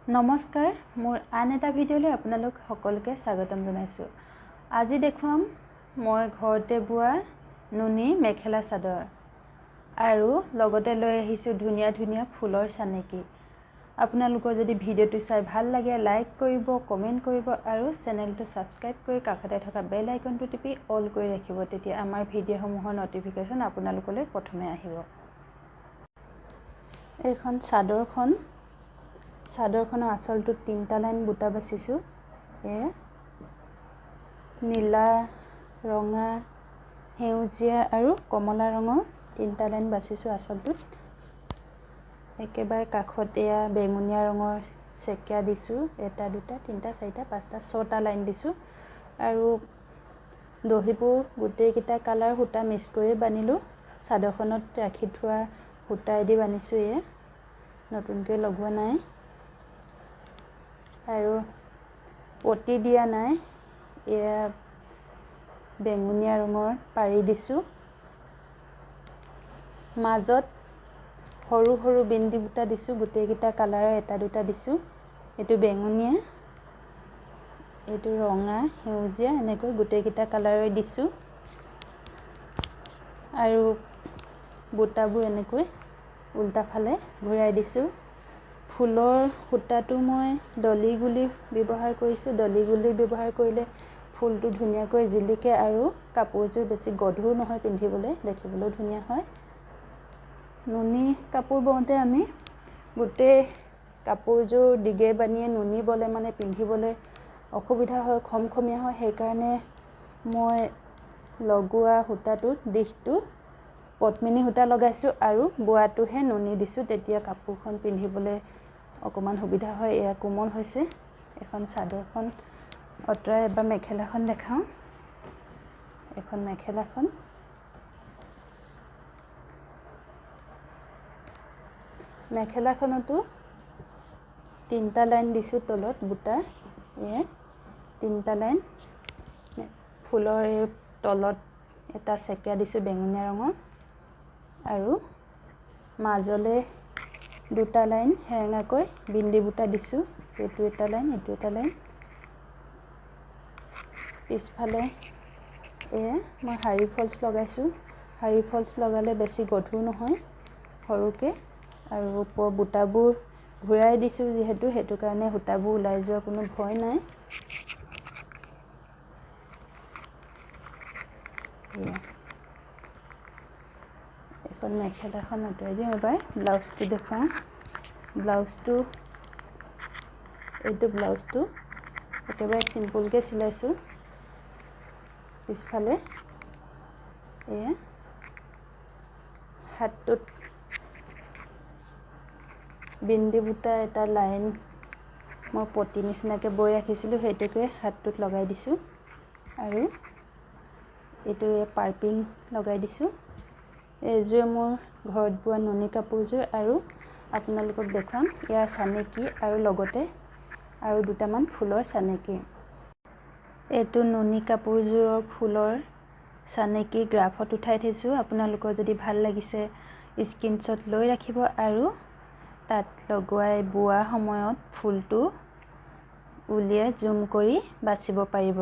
নমস্কাৰ, মোৰ আন এটা ভিডিঅ'লৈ আপোনালোক সকলোকে স্বাগতম জনাইছোঁ। আজি দেখুৱাম মই ঘৰতে বোৱা নুনি মেখেলা চাদৰ আৰু লগতে লৈ আহিছোঁ ধুনীয়া ধুনীয়া ফুলৰ চানেকি। আপোনালোকৰ যদি ভিডিঅ'টো চাই ভাল লাগে লাইক কৰিব, কমেণ্ট কৰিব আৰু চেনেলটো ছাবস্ক্ৰাইব কৰি কাষতে থকা বেল আইকনটো টিপি অল কৰি ৰাখিব, তেতিয়া আমাৰ ভিডিঅ'সমূহৰ নটিফিকেশ্যন আপোনালোকলৈ প্ৰথমে আহিব। এইখন চাদৰখনৰ আঁচলটোত 3টা লাইন বুটা বাচিছোঁ। নীলা, ৰঙা, সেউজীয়া আৰু কমলা ৰঙৰ 3টা লাইন বাচিছোঁ আঁচলটোত। একেবাৰে কাষত বেঙুনীয়া ৰঙৰ চেকিয়া দিছোঁ, 1, 2, 3, 4, 5, 6টা লাইন দিছোঁ আৰু দহিবোৰ গোটেইকেইটা কালাৰ সূতা মিক্স কৰি বানিলোঁ। চাদৰখনত ৰাখি থোৱা সূতাইদি বানিছোঁ, নতুনকৈ লগোৱা নাই আৰু পটি দিয়া নাই। বেঙুনীয়া ৰঙৰ পাৰি দিছোঁ, মাজত সৰু সৰু বিন্দি বুটা দিছোঁ, গোটেইকেইটা কালাৰৰ 1, 2টা দিছোঁ। এইটো বেঙুনীয়া, এইটো ৰঙা, সেউজীয়া, এনেকৈ গোটেইকেইটা কালাৰৰে দিছোঁ আৰু বুটাবোৰ এনেকৈ উল্টা ফালে ঘূৰাই দিছোঁ। ফুলৰ সূতাটো মই দলি গুলি ব্যৱহাৰ কৰিছোঁ। দলি গুলি ব্যৱহাৰ কৰিলে ফুলটো ধুনীয়াকৈ জিলিকে আৰু কাপোৰযোৰ বেছি গধুৰ নহয়, পিন্ধিবলৈ দেখিবলৈও ধুনীয়া হয়। নুনি কাপোৰ বওঁতে আমি গোটেই কাপোৰযোৰ দীঘে বানিয়ে নুনি বলে মানে পিন্ধিবলৈ অসুবিধা হয়, খমখমীয়া হয়। সেইকাৰণে মই লগোৱা সূতাটোত দিশটো পদ্মিনী সূতা লগাইছোঁ আৰু বোৱাটোহে নুনি দিছোঁ, তেতিয়া কাপোৰখন পিন্ধিবলৈ অকণমান সুবিধা হয়। এয়া কোমল হৈছে। এখন চাদৰখন অঁতৰাই এবাৰ মেখেলাখন দেখাওঁ। এখন মেখেলাখনতো 3টা লাইন দিছোঁ তলত বুটা, 3টা লাইন। ফুলৰ তলত এটা চেকিয়া দিছোঁ বেঙুনীয়া ৰঙৰ আৰু মাজলৈ 2টা লাইন সেৰেঙাকৈ বিন্দি বুটা দিছোঁ। এইটো 1টা লাইন, এইটো 1টা লাইন। পিছফালে মই শাৰী ফলছ লগাইছোঁ। শাৰী ফলছ লগালে বেছি গধুৰ নহয়, সৰুকৈ আৰু ওপৰৰ বুটাবোৰ ঘূৰাই দিছোঁ যিহেতু, সেইটো কাৰণে সূতাবোৰ ওলাই যোৱাৰ কোনো ভয় নাই। এখন মেখেলাখন আঁতৰাই দিওঁ। এবাৰ ব্লাউজটো দেখুৱাওঁ। এইটো ব্লাউজটো একেবাৰে চিম্পুলকৈ চিলাইছোঁ। পিছফালে হাতটোত বিন্দি বুটা এটা লাইন মই পটি নিচিনাকৈ বৈ ৰাখিছিলোঁ, সেইটোকে হাতটোত লগাই দিছোঁ আৰু এইটো পাইপিং লগাই দিছোঁ। এইযোৰ মোৰ ঘৰত বোৱা নুনি কাপোৰযোৰ আৰু আপোনালোকক দেখুৱাম ইয়াৰ চানেকি আৰু লগতে আৰু 2টামান ফুলৰ চানেকি। এইটো নুনি কাপোৰযোৰৰ ফুলৰ চানেকি গ্ৰাফত উঠাই থৈছোঁ। আপোনালোকৰ যদি ভাল লাগিছে স্ক্ৰীনশ্বট লৈ ৰাখিব আৰু তাত বোৱা সময়ত ফুলটো উলিয়াই জুম কৰি বাচিব পাৰিব।